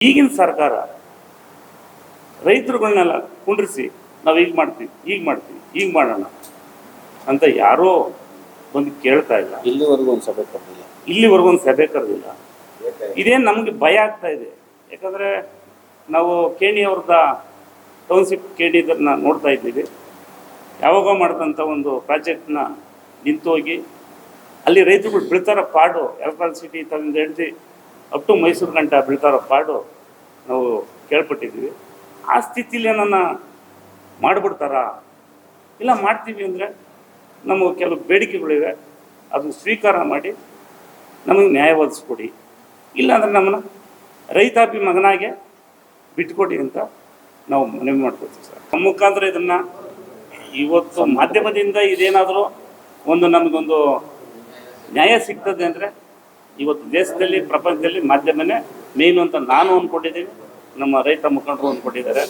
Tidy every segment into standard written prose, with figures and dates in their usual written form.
ಈಗಿನ ಸರ್ಕಾರ ರೈತರುಗಳನ್ನೆಲ್ಲ ಕುಂಡ್ರಿಸಿ ನಾವು ಈಗ ಮಾಡ್ತೀವಿ ಈಗ ಮಾಡೋಣ ಅಂತ ಯಾರೋ ಬಂದು ಕೇಳ್ತಾ ಇಲ್ಲ. ಇಲ್ಲಿವರೆಗೂ ಒಂದು ಸಭೆ ಕರೆದಿಲ್ಲ. ಇದೇನು ನಮಗೆ ಭಯ ಆಗ್ತಾ ಇದೆ. ಯಾಕಂದರೆ ನಾವು ಕೇಣಿ ಅವ್ರದ ಟೌನ್ಶಿಪ್ ಕೇಣಿದನ್ನ ನೋಡ್ತಾ ಇದ್ದೀವಿ. ಯಾವಾಗ ಮಾಡಿದಂಥ ಒಂದು ಪ್ರಾಜೆಕ್ಟ್ನ ನಿಂತೋಗಿ ಅಲ್ಲಿ ರೈತರುಗಳು ಬೀಳ್ತಾರೋ ಪಾಡು, ಎಲೆಕ್ಟ್ರಿಸಿಟಿ ತಗೊಂಡು ಹಿಡಿದು ಅಪ್ ಟು ಮೈಸೂರು ಗಂಟ ಬೀಳ್ತಾರೋ ಪಾಡು ನಾವು ಕೇಳ್ಪಟ್ಟಿದ್ದೀವಿ. ಆ ಸ್ಥಿತಿಲಿ ಏನನ್ನ ಮಾಡಿಬಿಡ್ತಾರಾ? ಇಲ್ಲ ಮಾಡ್ತೀವಿ ಅಂದರೆ ನಮಗೆ ಕೆಲವು ಬೇಡಿಕೆಗಳಿವೆ, ಅದು ಸ್ವೀಕಾರ ಮಾಡಿ ನಮಗೆ ನ್ಯಾಯ ಒದಗಿಸ್ಕೊಡಿ, ಇಲ್ಲಾಂದರೆ ನಮ್ಮನ್ನು ರೈತಾಪಿ ಮಗನಾಗೆ ಬಿಟ್ಕೊಡಿ ಅಂತ ನಾವು ಮನವಿ ಮಾಡ್ಕೊಳ್ತೀವಿ ಸರ್. ನಮ್ಮ ಮುಖಾಂತರ ಇದನ್ನು ಇವತ್ತು ಮಾಧ್ಯಮದಿಂದ ಇದೇನಾದರೂ ಒಂದು ನಮಗೊಂದು ನ್ಯಾಯ ಸಿಗ್ತದೆ ಅಂದರೆ ಇವತ್ತು ದೇಶದಲ್ಲಿ ಪ್ರಪಂಚದಲ್ಲಿ ಮಾಧ್ಯಮನೇ ಮೇನು ಅಂತ ನಾನು ಅಂದ್ಕೊಂಡಿದ್ದೀನಿ, ನಮ್ಮ ರೈತ ಮುಖಂಡರು ಅಂದ್ಕೊಂಡಿದ್ದಾರೆ.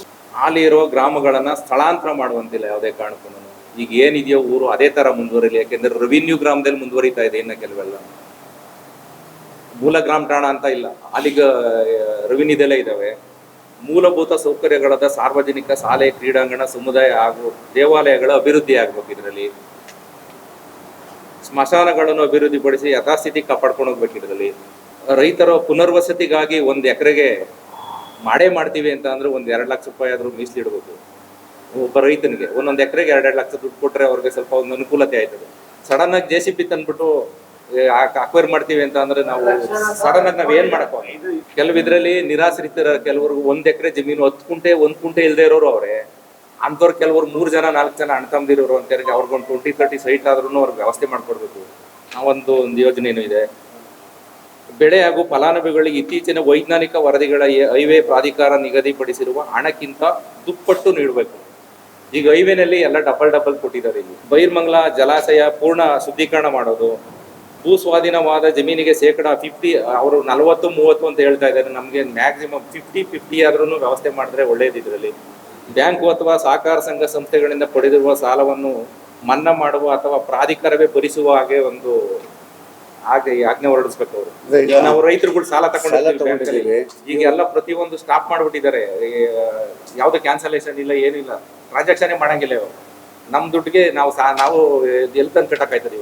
ಅಲ್ಲಿ ಇರೋ ಗ್ರಾಮಗಳನ್ನು ಸ್ಥಳಾಂತರ ಮಾಡುವಂತಿಲ್ಲ ಯಾವುದೇ ಕಾರಣಕ್ಕೂ. ಈಗ ಏನಿದೆಯೋ ಊರು ಅದೇ ಥರ ಮುಂದುವರಿಲಿ. ಯಾಕೆಂದರೆ ರೆವಿನ್ಯೂ ಗ್ರಾಮದಲ್ಲಿ ಮುಂದುವರಿತಾ ಇದೆ ಇನ್ನು ಕೆಲವೆಲ್ಲ. ಮೂಲ ಗ್ರಾಮ ಠಾಣ ಅಂತ ಇಲ್ಲ, ಅಲ್ಲಿಗ ರೆವಿನ್ಯೂದಲ್ಲೇ ಇದ್ದಾವೆ. ಮೂಲಭೂತ ಸೌಕರ್ಯಗಳಾದ ಸಾರ್ವಜನಿಕ ಶಾಲೆ, ಕ್ರೀಡಾಂಗಣ, ಸಮುದಾಯ ಹಾಗೂ ದೇವಾಲಯಗಳ ಅಭಿವೃದ್ಧಿ ಆಗಬೇಕು. ಇದರಲ್ಲಿ ಸ್ಮಶಾನಗಳನ್ನು ಅಭಿವೃದ್ಧಿಪಡಿಸಿ ಯಥಾಸ್ಥಿತಿ ಕಾಪಾಡ್ಕೊಂಡು ಹೋಗ್ಬೇಕು. ಇದರಲ್ಲಿ ರೈತರ ಪುನರ್ವಸತಿಗಾಗಿ 1 ಎಕರೆಗೆ ಮಾಡ್ತೀವಿ ಅಂತ ಅಂದ್ರೆ 2 ಲಕ್ಷ ರೂಪಾಯಿ ಆದರೂ ಮೀಸಲಿಡಬೇಕು. ಒಬ್ಬ ರೈತನಿಗೆ 1 ಎಕರೆಗೆ 2 ಲಕ್ಷ ದುಡ್ಡು ಕೊಟ್ಟರೆ ಅವ್ರಿಗೆ ಸ್ವಲ್ಪ ಒಂದು ಅನುಕೂಲತೆ ಆಯ್ತದೆ. ಸಡನ್ ಆಗಿ JCB ತಂದ್ಬಿಟ್ಟು ಅಕ್ವೈರ್ ಮಾಡ್ತೀವಿ ಅಂತ ಅಂದ್ರೆ ನಾವು ಸಡನ್ ಆಗಿ ನಾವ್ ಏನ್ ಮಾಡಕ್ ಕೆಲವಿದ್ರಲ್ಲಿ ನಿರಾಶ್ರಿತರ, ಕೆಲವ್ರಿಗೆ 1 ಎಕರೆ ಜಮೀನು 1 ಕುಂಟೆ ಇಲ್ಲದೆ ಇರೋರು ಅವ್ರೆ. ಅಂಥವ್ರು ಕೆಲವರು 3 ಜನ 4 ಜನ ಅಣ್ಣ ತಮ್ಮದಿರೋರು ಅಂತ ಅವ್ರಿಗೊಂದು 20-30 ಸೈಟ್ ಆದ್ರೂ ಅವ್ರಿಗೆ ವ್ಯವಸ್ಥೆ ಮಾಡ್ಕೊಡ್ಬೇಕು. ಒಂದು ಯೋಜನೆನೂ ಇದೆ. ಬೆಳೆ ಹಾಗೂ ಫಲಾನುಭವಿಗಳಿಗೆ ಇತ್ತೀಚಿನ ವೈಜ್ಞಾನಿಕ ವರದಿಗಳ ಹೈವೇ ಪ್ರಾಧಿಕಾರ ನಿಗದಿಪಡಿಸಿರುವ ಹಣಕ್ಕಿಂತ ದುಪ್ಪಟ್ಟು ನೀಡಬೇಕು. ಈಗ ಹೈವೇನಲ್ಲಿ ಎಲ್ಲ ಡಬಲ್ ಕೊಟ್ಟಿದ್ದಾರೆ. ಇಲ್ಲಿ ಬೈರ್ಮಂಗಲ ಜಲಾಶಯ ಪೂರ್ಣ ಶುದ್ಧೀಕರಣ ಮಾಡೋದು, ಭೂ ಸ್ವಾಧೀನವಾದ ಜಮೀನಿಗೆ ಶೇಕಡಾ 50, ಅವರು 40-30 ಅಂತ ಹೇಳ್ತಾ ಇದ್ದಾರೆ. ನಮಗೆ ಮ್ಯಾಕ್ಸಿಮಮ್ 50-50 ಆದ್ರೂ ವ್ಯವಸ್ಥೆ ಮಾಡಿದ್ರೆ ಒಳ್ಳೇದು. ಇದರಲ್ಲಿ ಬ್ಯಾಂಕು ಅಥವಾ ಸಹಕಾರ ಸಂಘ ಸಂಸ್ಥೆಗಳಿಂದ ಪಡೆದಿರುವ ಸಾಲವನ್ನು ಮನ್ನಾ ಮಾಡುವ ಅಥವಾ ಪ್ರಾಧಿಕಾರವೇ ಭರಿಸುವ ಹಾಗೆ ಒಂದು ಆಜ್ಞೆ ಹೊರಡಿಸ್ಬೇಕು. ಅವರು ನಾವು ರೈತರುಗಳು ಸಾಲ ತಗೊಂಡಿದ್ದೀವಿ, ಈಗ ಎಲ್ಲ ಪ್ರತಿಯೊಂದು ಸ್ಟಾಪ್ ಮಾಡ್ಬಿಟ್ಟಿದ್ದಾರೆ. ಯಾವ್ದು ಕ್ಯಾನ್ಸಲೇಷನ್ ಇಲ್ಲ, ಏನಿಲ್ಲ, ಟ್ರಾನ್ಸಾಕ್ಷನ್ ಮಾಡಂಗಿಲ್ಲ. ಇವರು ನಮ್ ದುಡ್ಡಿಗೆ ನಾವು ಎಲ್ಲಿ ತಂದು ಕಟ್ಟಕಾಯ್ತದೆ.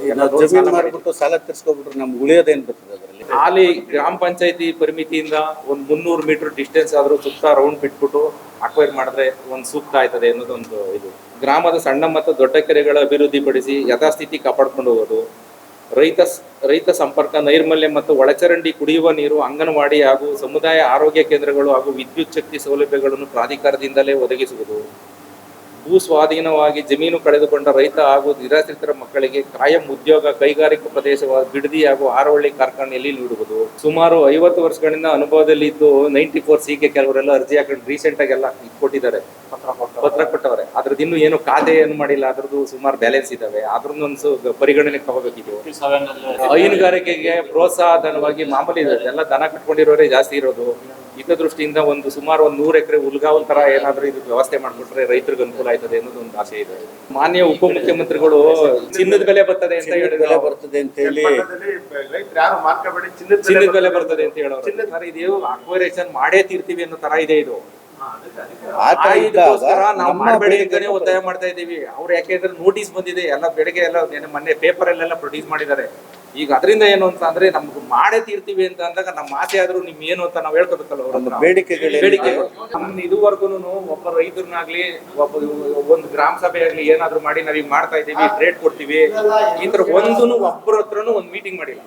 ಸಾಲ ತೀರ್ಸ್ಕೊಬಿಟ್ರೆ ನಮ್ಗೆ ಉಳಿಯೋದೇನ್ ಬರ್ತದೆ ಅದರಲ್ಲಿ? ಅಲ್ಲಿ ಗ್ರಾಮ ಪಂಚಾಯತಿ ಪರಿಮಿತಿಯಿಂದ ಒಂದು 300 ಮೀಟರ್ ಡಿಸ್ಟೆನ್ಸ್ ಆದ್ರೂ ಸುತ್ತ ರೌಂಡ್ ಬಿಟ್ಬಿಟ್ಟು ಅಕ್ವೈರ್ ಮಾಡಿದ್ರೆ ಒಂದು ಸೂಕ್ತ ಆಯ್ತದೆ ಅನ್ನೋದೊಂದು ಇದು. ಗ್ರಾಮದ ಸಣ್ಣ ಮತ್ತು ದೊಡ್ಡ ಕೆರೆಗಳ ಅಭಿವೃದ್ಧಿ ಪಡಿಸಿ ಯಥಾಸ್ಥಿತಿ ಕಾಪಾಡ್ಕೊಂಡು ಹೋಗೋದು. ರೈತ ಸಂಪರ್ಕ, ನೈರ್ಮಲ್ಯ ಮತ್ತು ಒಳಚರಂಡಿ, ಕುಡಿಯುವ ನೀರು, ಅಂಗನವಾಡಿ ಹಾಗೂ ಸಮುದಾಯ ಆರೋಗ್ಯ ಕೇಂದ್ರಗಳು ಹಾಗೂ ವಿದ್ಯುತ್ ಶಕ್ತಿ ಸೌಲಭ್ಯಗಳನ್ನು ಪ್ರಾಧಿಕಾರದಿಂದಲೇ ಒದಗಿಸುವುದು. ಭೂ ಸ್ವಾಧೀನವಾಗಿ ಜಮೀನು ಕಳೆದುಕೊಂಡ ರೈತ ಹಾಗೂ ನಿರಾಶ್ರಿತರ ಮಕ್ಕಳಿಗೆ ಕಾಯಂ ಉದ್ಯೋಗ, ಕೈಗಾರಿಕಾ ಪ್ರದೇಶವಾದ ಬಿಡದಿ ಹಾಗೂ ಹಾರೋಹಳ್ಳಿ ಕಾರ್ಖಾನೆಯಲ್ಲಿ ನೀಡುವುದು. ಸುಮಾರು 50 ವರ್ಷಗಳಿಂದ ಅನುಭವದಲ್ಲಿದ್ದು 94C ಕೆಲವರೆಲ್ಲ ಅರ್ಜಿ ಹಾಕೊಂಡು ರೀಸೆಂಟ್ ಆಗೆಲ್ಲ ಕೊಟ್ಟಿದ್ದಾರೆ, ಪತ್ರ ಕೊಟ್ಟವ್ರೆ. ಅದ್ರದ್ದು ಇನ್ನೂ ಏನು ಖಾತೆ ಏನು ಮಾಡಿಲ್ಲ, ಅದ್ರದ್ದು ಸುಮಾರು ಬ್ಯಾಲೆನ್ಸ್ ಇದಾವೆ. ಅದ್ರದ್ದೊಂದು ಪರಿಗಣನೆಗೆ ತಗೋಬೇಕಿತ್ತು. ಹೈನುಗಾರಿಕೆಗೆ ಪ್ರೋತ್ಸಾಹ ಧನವಾಗಿ ಮಾಮೂಲಿ ಇದೆ, ಎಲ್ಲ ದನ ಕಟ್ಕೊಂಡಿರೋರೇ ಜಾಸ್ತಿ ಇರೋದು. ಇದ ದೃಷ್ಟಿಯಿಂದ ಸುಮಾರು 100 ಎಕರೆ ಹುಲ್ಗಾವಲ್ ತರ ಏನಾದ್ರೂ ಇದು ವ್ಯವಸ್ಥೆ ಮಾಡ್ಬಿಟ್ರೆ ರೈತರಿಗೆ ಅನುಕೂಲ ಆಯ್ತದೆ ಅನ್ನೋದು ಒಂದು ಆಸೆ ಇದೆ. ಮಾನ್ಯ ಉಪಮುಖ್ಯಮಂತ್ರಿಗಳು ಚಿನ್ನದ ಬೆಲೆ ಬರ್ತದೆ ಅಂತ ಹೇಳಿ ಚಿನ್ನದ ಬೆಲೆ ಬರ್ತದೆ ಅಂತ ಹೇಳೋರು. ಇದು ಅಕ್ವೈರೇಷನ್ ಮಾಡೇ ತೀರ್ತೀವಿ ಅನ್ನೋ ತರ ಇದೆ. ಇದು ನಾವು ಮಾಡಬೇಡಿ ಒತ್ತಾಯ ಮಾಡ್ತಾ ಇದೀವಿ. ಅವ್ರು ಯಾಕೆಂದ್ರೆ ನೋಟಿಸ್ ಬಂದಿದೆ, ಎಲ್ಲ ಬೆಳಗ್ಗೆ ಎಲ್ಲ ಮೊನ್ನೆ ಪೇಪರ್ ಅಲ್ಲೆಲ್ಲ ಪ್ರೊಡ್ಯೂಸ್ ಮಾಡಿದ್ದಾರೆ. ಈಗ ಅದರಿಂದ ಏನು ಅಂತ ಅಂದ್ರೆ ನಮ್ಗೆ ಮಾಡೇ ತೀರ್ತೀವಿ ಅಂತ ಅಂದಾಗ ನಮ್ಮ ಆಸೆ ಆದ್ರೂ ನಿಮ್ ಏನು ಅಂತ ನಾವ್ ಹೇಳ್ಕೋಬೇಕಲ್ಲ. ಬೇಡಿಕೆಗಳು ನಮ್ಮ ಇದುವರೆಗೂ ಒಬ್ಬ ರೈತರನ್ನಾಗ್ಲಿ ಒಂದು ಗ್ರಾಮ ಸಭೆ ಆಗ್ಲಿ ಏನಾದ್ರು ಮಾಡಿ ನಾವೀಗ ಮಾಡ್ತಾ ಇದೀವಿ, ರೇಟ್ ಕೊಡ್ತೀವಿ, ಈ ತರ ಒಬ್ಬರ ಹತ್ರನು ಒಂದು ಮೀಟಿಂಗ್ ಮಾಡಿಲ್ಲ.